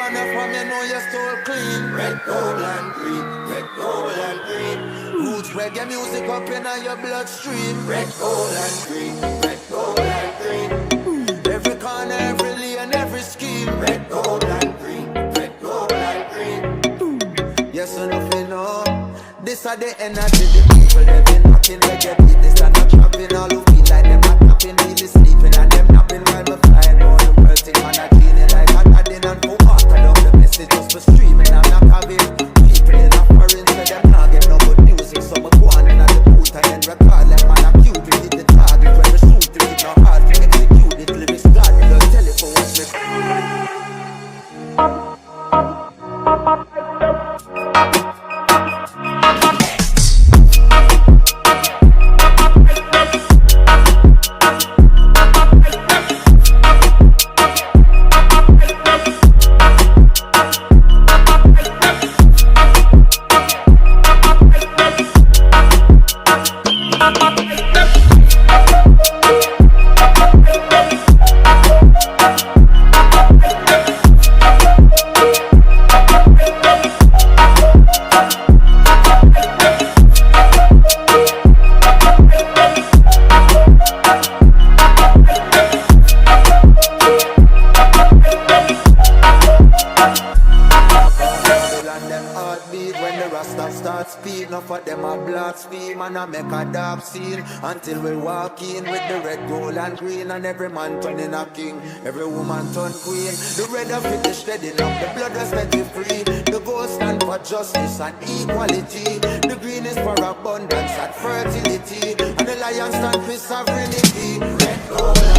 corner from you know you're still clean. Red, gold and green, red, gold and green. Roots reggae music up in your bloodstream. Red, gold and green, red, gold and green. Every corner, every lane, every scheme. Red, gold and green, red, gold and green. Yes or nothing, no. This are the energy, the people they've been knocking reggae beat. This are not trapping, all who feel like them not tapping, really sleeping, and them napping while we're flying all the world. Think man are cleaning like a nodding and for water down the message just for streaming. I'm not having people in a foreign, so them not get no good music. So I go on in at the booth and then record like man are cute. We hit the target when we shoot, we hit no hard to execute it. Lyrics God, we just tell it for what we. And I make a dark scene until we walk in with the red, gold and green. And every man turning a king, every woman turn queen. The red of it is shedding up, the blood is set you free. The gold stand for justice and equality. The green is for abundance and fertility. And the lion stand for sovereignty. Red, gold